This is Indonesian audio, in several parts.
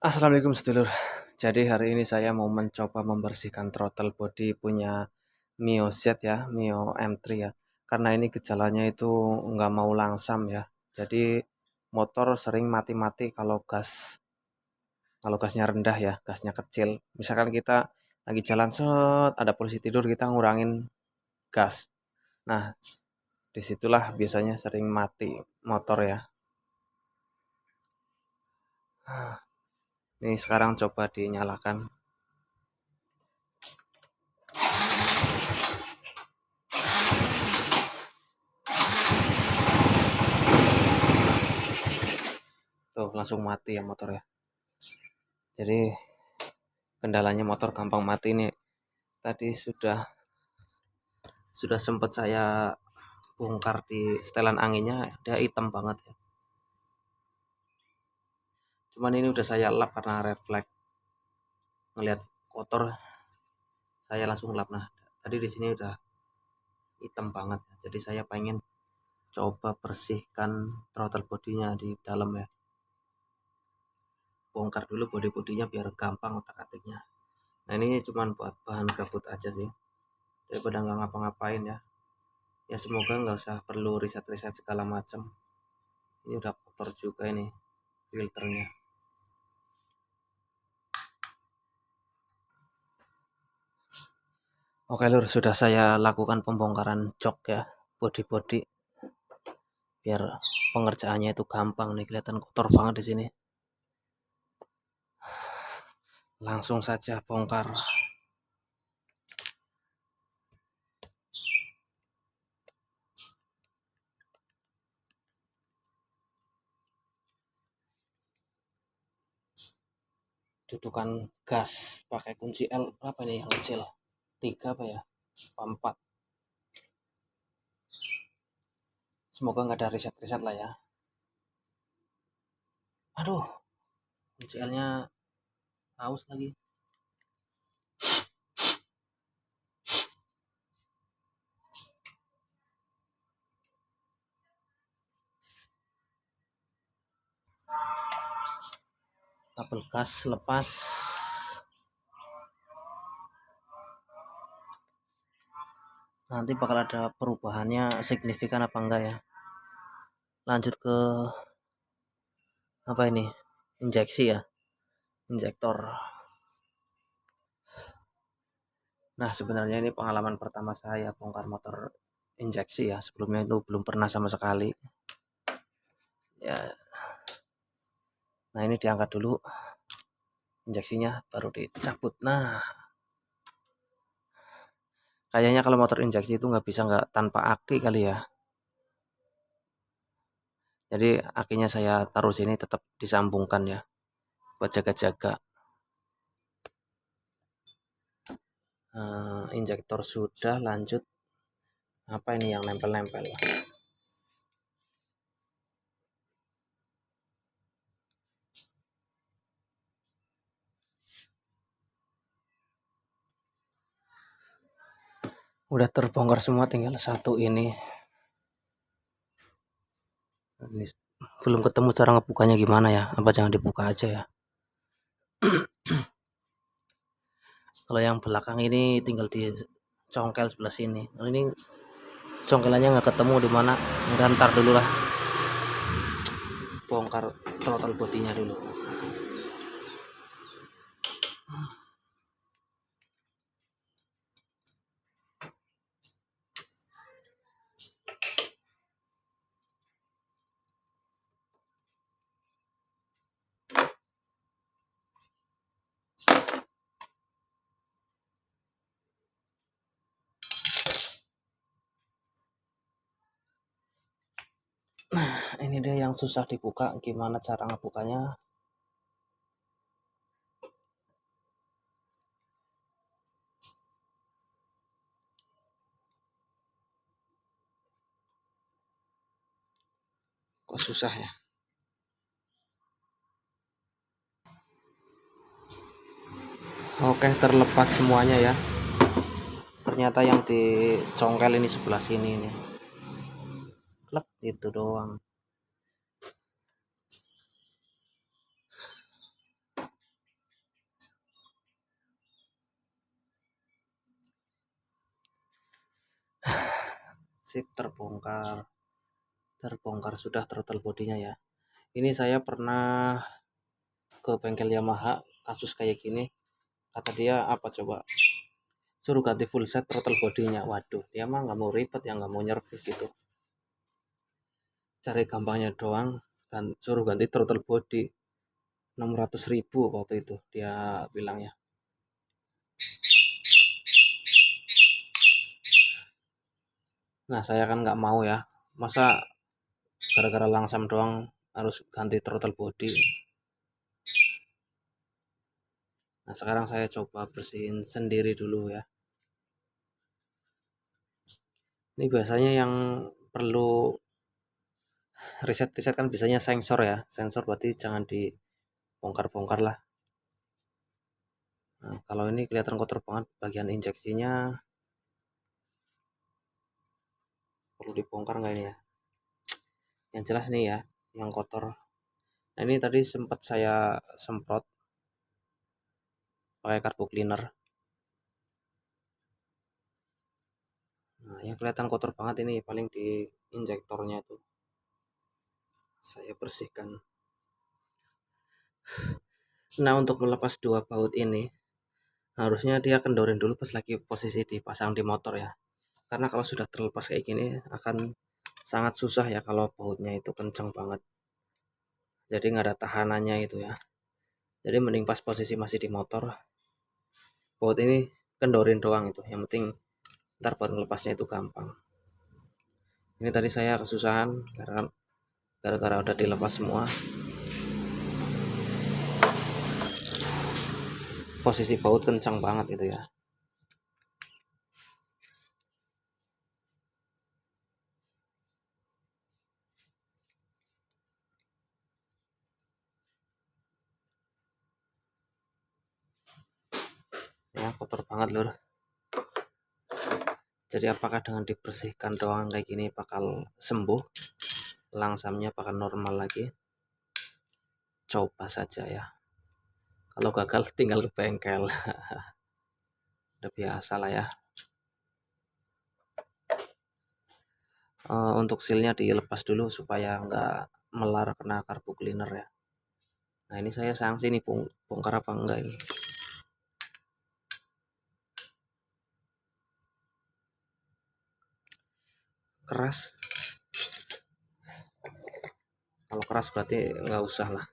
Assalamualaikum sedulur. Jadi hari ini saya mau mencoba membersihkan throttle body punya Mio Z ya, Mio M3 ya. Karena ini gejalanya itu nggak mau langsam ya. Jadi motor sering mati-mati kalau gasnya rendah ya, gasnya kecil. Misalkan kita lagi jalan set, ada polisi tidur kita ngurangin gas. Nah, disitulah biasanya sering mati motor ya. Ini sekarang coba dinyalakan. Tuh, langsung mati ya motor ya. Jadi kendalanya motor gampang mati nih. Tadi sudah sempat saya bongkar di setelan anginnya, dia hitam banget ya. Cuman ini udah saya lap karena refleks ngelihat kotor, saya langsung lap. Nah, tadi di sini udah hitam banget ya. Jadi saya pengen coba bersihkan throttle bodinya di dalam ya. Bongkar dulu bodinya biar gampang otak-atiknya. Nah, ini cuman buat bahan gabut aja sih, daripada nggak ngapa-ngapain ya. Ya semoga nggak usah perlu riset-riset segala macam. Ini udah kotor juga ini filternya. Oke lur, sudah saya lakukan pembongkaran jok ya, body biar pengerjaannya itu gampang nih, kelihatan kotor banget di sini. Langsung saja bongkar. Dudukan gas pakai kunci L berapa ini yang kecil? 3 apa ya? 4. Semoga nggak ada riset-riset lah ya. Aduh, kunci L-nya haus lagi. Kabel gas lepas. Nanti bakal ada perubahannya signifikan apa enggak ya. Lanjut ke apa ini? Injeksi ya. Injektor. Nah, sebenarnya ini pengalaman pertama saya bongkar motor injeksi ya. Sebelumnya itu belum pernah sama sekali. Ya. Nah, ini diangkat dulu. Injeksinya baru dicabut. Nah, kayaknya kalau motor injeksi itu nggak tanpa aki kali ya. Jadi akinya saya taruh sini tetap disambungkan ya. Buat jaga-jaga. Injektor sudah, lanjut. Apa ini yang nempel-nempel? Udah terbongkar semua, tinggal satu ini. Ini belum ketemu cara ngebukanya gimana ya. Apa jangan dibuka aja ya. Kalau yang belakang ini tinggal dicongkel sebelah sini. Nah, ini congkelannya nggak ketemu di mana. Udah, ntar dulu lah. Bongkar throttle bodinya dulu. Nah, ini dia yang susah dibuka. Gimana cara ngebukanya? Kok susah ya? Oke, terlepas semuanya ya. Ternyata yang dicongkel ini sebelah sini nih. Klep, itu doang. sip, terbongkar sudah throttle bodinya ya. Ini saya pernah ke bengkel Yamaha kasus kayak gini, kata dia apa coba, suruh ganti full set throttle bodinya. Waduh, dia mah nggak mau ribet ya, nggak mau nyervis itu, cari gampangnya doang, dan suruh ganti throttle body 600.000 waktu itu dia bilang ya. Nah saya kan nggak mau ya, masa gara-gara langsam doang harus ganti throttle body. Nah sekarang saya coba bersihin sendiri dulu ya. Ini biasanya yang perlu riset kan biasanya sensor ya, sensor berarti jangan dibongkar-bongkar lah. Nah, kalau ini kelihatan kotor banget bagian injeksinya, perlu dibongkar nggak ini ya? Yang jelas nih ya, yang kotor. Nah ini tadi sempat saya semprot pakai carbo cleaner. Nah yang kelihatan kotor banget ini paling di injektornya tuh. Saya bersihkan. Nah untuk melepas dua baut ini, harusnya dia kendorin dulu pas lagi posisi dipasang di motor ya. Karena kalau sudah terlepas kayak gini akan sangat susah ya kalau bautnya itu kencang banget. Jadi nggak ada tahanannya itu ya. Jadi mending pas posisi masih di motor, baut ini kendorin doang itu. Yang penting ntar buat ngelepasnya itu gampang. Ini tadi saya kesusahan karena gara-gara udah dilepas semua. Posisi baut kencang banget itu ya. Ya kotor banget lur. Jadi apakah dengan dibersihkan doang kayak gini bakal sembuh, langsamnya bakal normal lagi? Coba saja ya. Kalau gagal tinggal ke bengkel. Udah biasa lah ya. Untuk sealnya dilepas dulu supaya nggak melar kena carbo cleaner ya. Nah ini saya sanksi nih bongkar apa enggak ini. Keras. Kalau keras berarti nggak usah lah.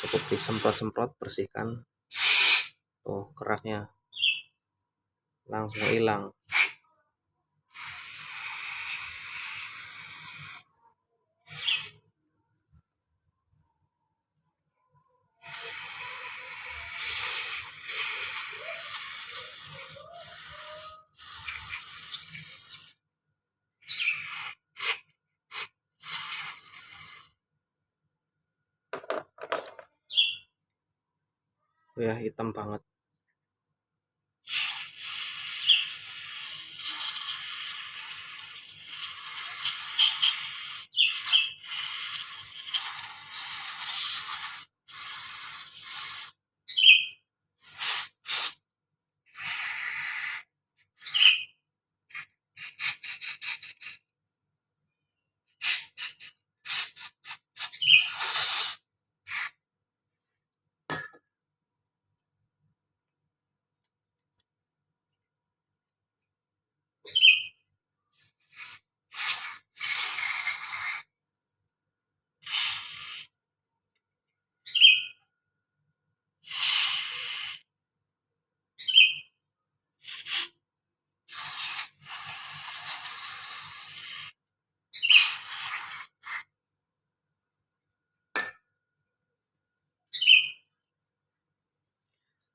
Cukup disemprot-semprot, bersihkan. Tuh keraknya langsung hilang. Ya hitam banget.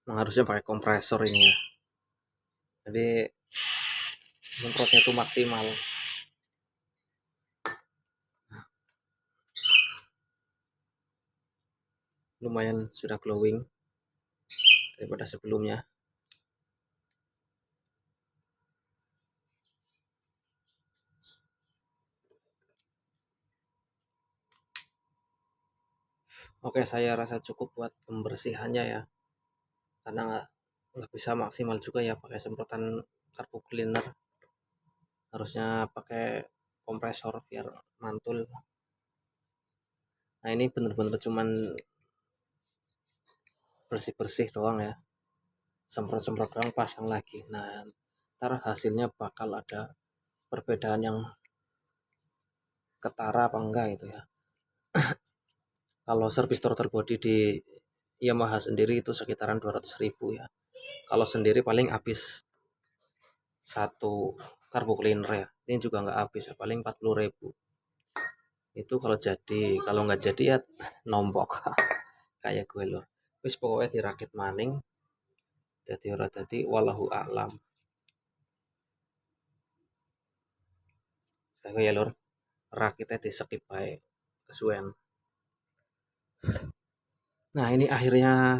Harusnya pakai kompresor ini ya. Jadi semprotnya itu maksimal. Lumayan sudah glowing daripada sebelumnya. Oke, saya rasa cukup buat pembersihannya ya. Karena nggak bisa maksimal juga ya pakai semprotan karbu cleaner, harusnya pakai kompresor biar mantul. Nah ini bener-bener cuman bersih-bersih doang ya, semprot-semprot doang, pasang lagi. Nah ntar hasilnya bakal ada perbedaan yang ketara apa enggak itu ya. Kalau service throttle body di Yamaha sendiri itu sekitaran 200.000 ya. Kalau sendiri paling habis satu karbu cleaner ya, ini juga nggak habis ya, paling 40.000 itu kalau jadi. Kalau nggak jadi ya nombok kayak gue loh. Wis pokoknya dirakit maning, jadi ora dadi wallahu a'lam. Saya ya lur, rakitnya di skip bae kesuwen. Nah ini akhirnya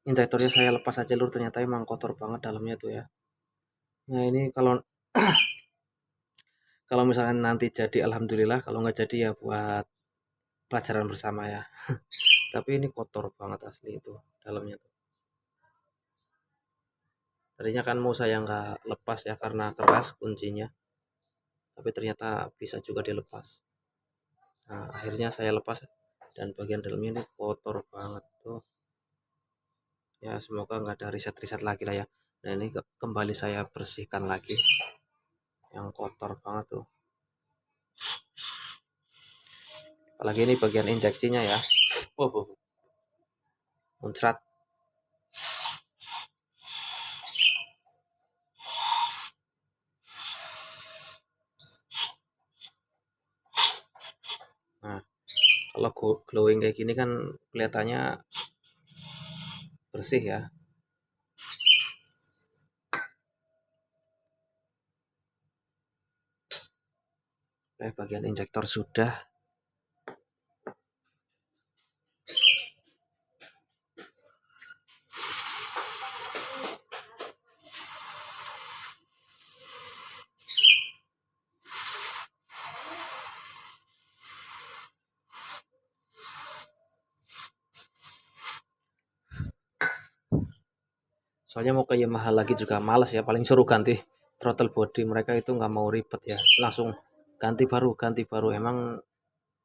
injektornya saya lepas aja lur, ternyata emang kotor banget dalamnya tuh ya. Nah ini kalau kalau misalnya nanti jadi alhamdulillah, kalau nggak jadi ya buat pelajaran bersama ya. Tapi ini kotor banget asli itu dalamnya tuh. Tadinya kan mau saya nggak lepas ya karena keras kuncinya, tapi ternyata bisa juga dilepas. Nah akhirnya saya lepas dan bagian dalamnya ini kotor banget tuh. Ya semoga nggak ada riset-riset lagi lah ya. Nah ini kembali saya bersihkan lagi yang kotor banget tuh. Apalagi ini bagian injeksinya ya. Oh, muncrat. Nah kalau glowing kayak gini kan kelihatannya bersih ya. Bagian injektor sudah. Soalnya mau ke Yamaha lagi juga males ya, paling suruh ganti throttle body, mereka itu nggak mau ribet ya, langsung ganti baru. Emang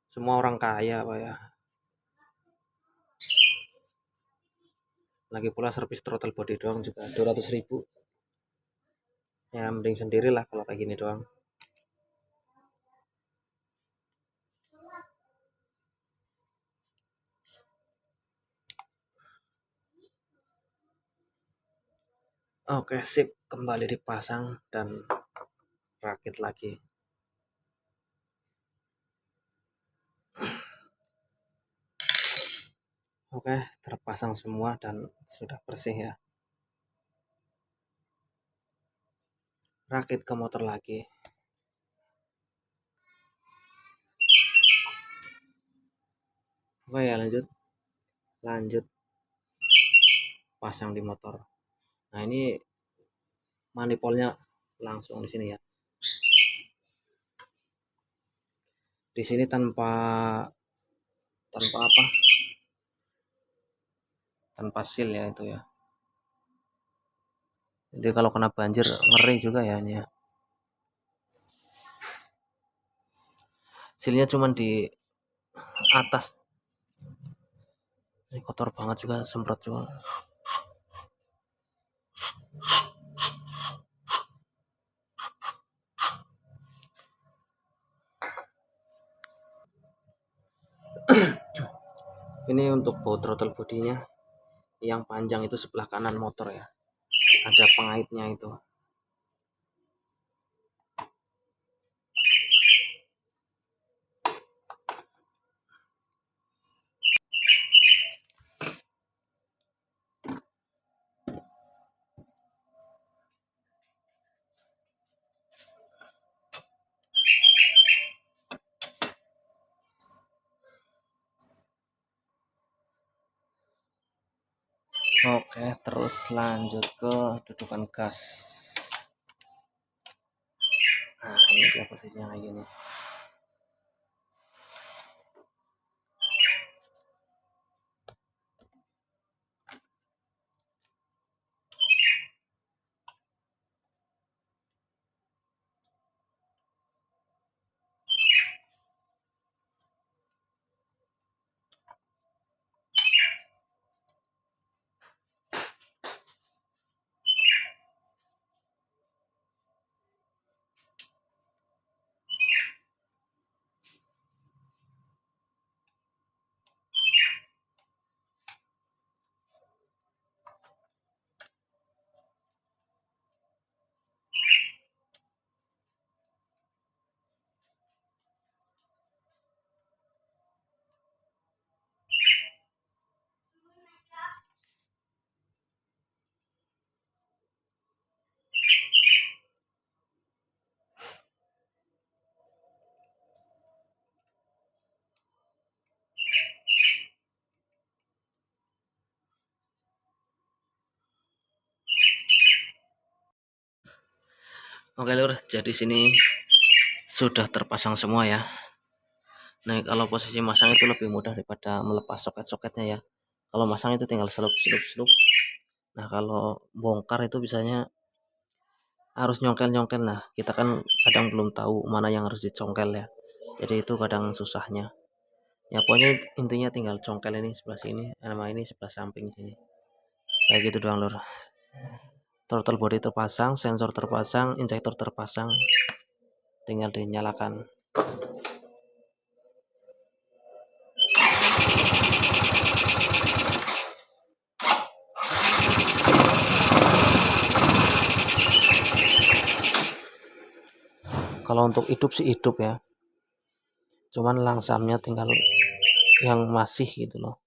semua orang kaya apa ya. Lagi pula servis throttle body doang juga 200.000 ya, mending sendiri lah kalau kayak gini doang. Oke sip, kembali dipasang dan rakit lagi. Oke, terpasang semua dan sudah bersih ya. Rakit ke motor lagi. Oke ya, lanjut pasang di motor. Nah ini manifolnya langsung di sini ya. Di sini tanpa apa? Tanpa seal ya itu ya. Jadi kalau kena banjir ngeri juga ya ini ya. Sealnya cuman di atas. Ini kotor banget juga, semprot juga. Ini untuk baut throttle bodinya yang panjang itu sebelah kanan motor ya. Ada pengaitnya itu. Oke, terus lanjut ke dudukan gas. Nah, ini dia posisinya kayak gini. Oke lur, jadi sini sudah terpasang semua ya. Nah kalau posisi masang itu lebih mudah daripada melepas soket-soketnya ya. Kalau masang itu tinggal selup. Nah kalau bongkar itu biasanya harus nyongkel. Nah kita kan kadang belum tahu mana yang harus dicongkel ya. Jadi itu kadang susahnya. Ya pokoknya intinya tinggal congkel ini sebelah sini, sama ini sebelah samping sini. Kayak gitu doang lur. Throttle body terpasang, sensor terpasang, injektor terpasang. Tinggal dinyalakan. Kalau untuk hidup sih hidup ya, cuman langsamnya tinggal yang masih gitu loh.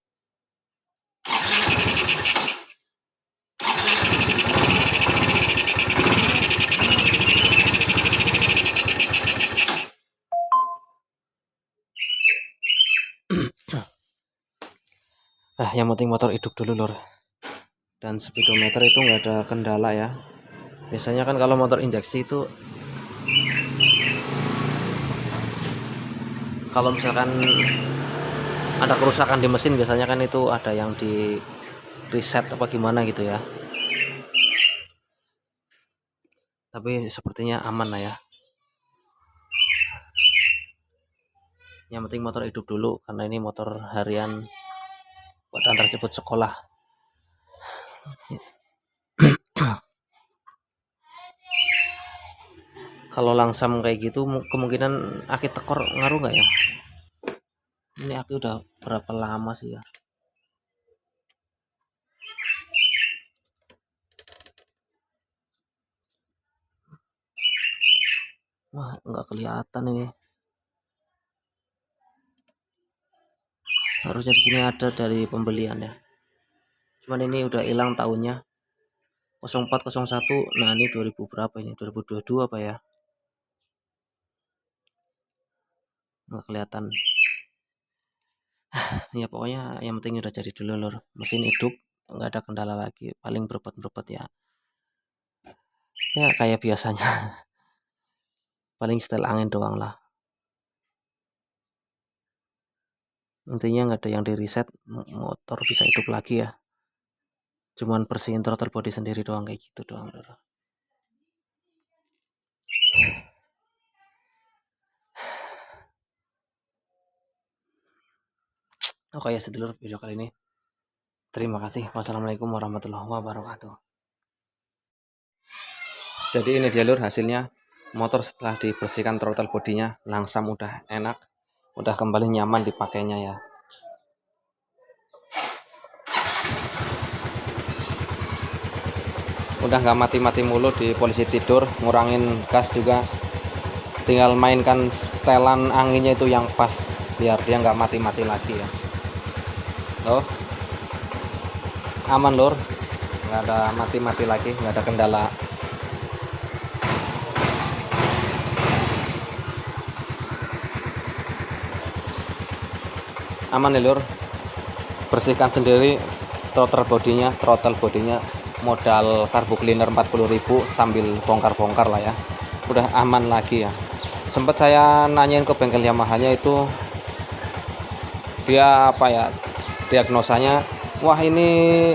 Yang penting motor hidup dulu lor. Dan speedometer itu nggak ada kendala ya. Biasanya kan kalau motor injeksi itu kalau misalkan ada kerusakan di mesin biasanya kan itu ada yang di reset apa gimana gitu ya. Tapi sepertinya aman lah ya. Yang penting motor hidup dulu karena ini motor harian buat antar jemput sekolah. Kalau langsam kayak gitu kemungkinan aki tekor ngaruh nggak ya? Ini aki udah berapa lama sih ya? Wah nggak kelihatan ini. Harusnya di sini ada dari pembelian ya. Cuman ini udah hilang tahunnya 0401. Nah ini 2000 berapa ini? 2022 apa ya? Nggak kelihatan. Ya pokoknya yang penting udah jadi dulu lor. Mesin hidup, nggak ada kendala lagi. Paling beropet ya. Ya kayak biasanya. Paling setel angin doang lah. Intinya nggak ada yang di reset, motor bisa hidup lagi ya. Cuman bersihin throttle body sendiri doang kayak gitu doang lor. Oke ya sedulur video kali ini. Terima kasih. Wassalamualaikum warahmatullahi wabarakatuh. Jadi ini dia lur hasilnya. Motor setelah dibersihkan throttle bodinya langsam udah enak. Udah kembali nyaman dipakainya ya. Udah nggak mati-mati mulu di polisi tidur, ngurangin gas juga. Tinggal mainkan setelan anginnya itu yang pas biar dia nggak mati-mati lagi ya. Loh, aman lur, nggak ada mati-mati lagi, nggak ada kendala. Aman nih lur, bersihkan sendiri throttle bodinya modal carbo cleaner 40.000 sambil bongkar-bongkar lah ya, udah aman lagi ya. Sempat saya nanyain ke bengkel Yamaha-nya itu, dia apa ya, diagnosanya wah ini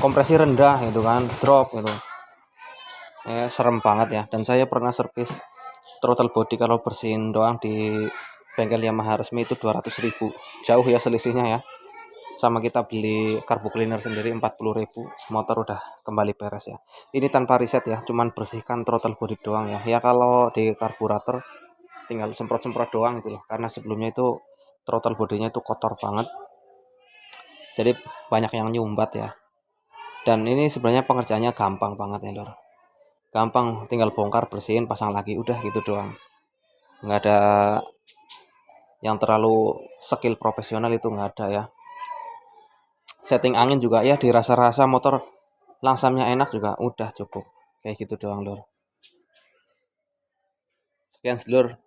kompresi rendah gitu kan, drop gitu. Serem banget ya. Dan saya pernah servis throttle body kalau bersihin doang di bengkel Yamaha resmi itu 200.000. Jauh ya selisihnya ya. Sama kita beli carbo cleaner sendiri 40.000, motor udah kembali beres ya. Ini tanpa riset ya, cuman bersihkan throttle body doang ya. Ya kalau di karburator tinggal semprot-semprot doang gitu loh, karena sebelumnya itu throttle bodinya itu kotor banget. Jadi banyak yang nyumbat ya. Dan ini sebenarnya pengerjaannya gampang banget ya lor. Gampang, tinggal bongkar, bersihin, pasang lagi, udah gitu doang. Nggak ada yang terlalu skill profesional, itu nggak ada ya. Setting angin juga ya dirasa-rasa motor langsamnya enak juga, udah cukup kayak gitu doang lor. Sekian sedulur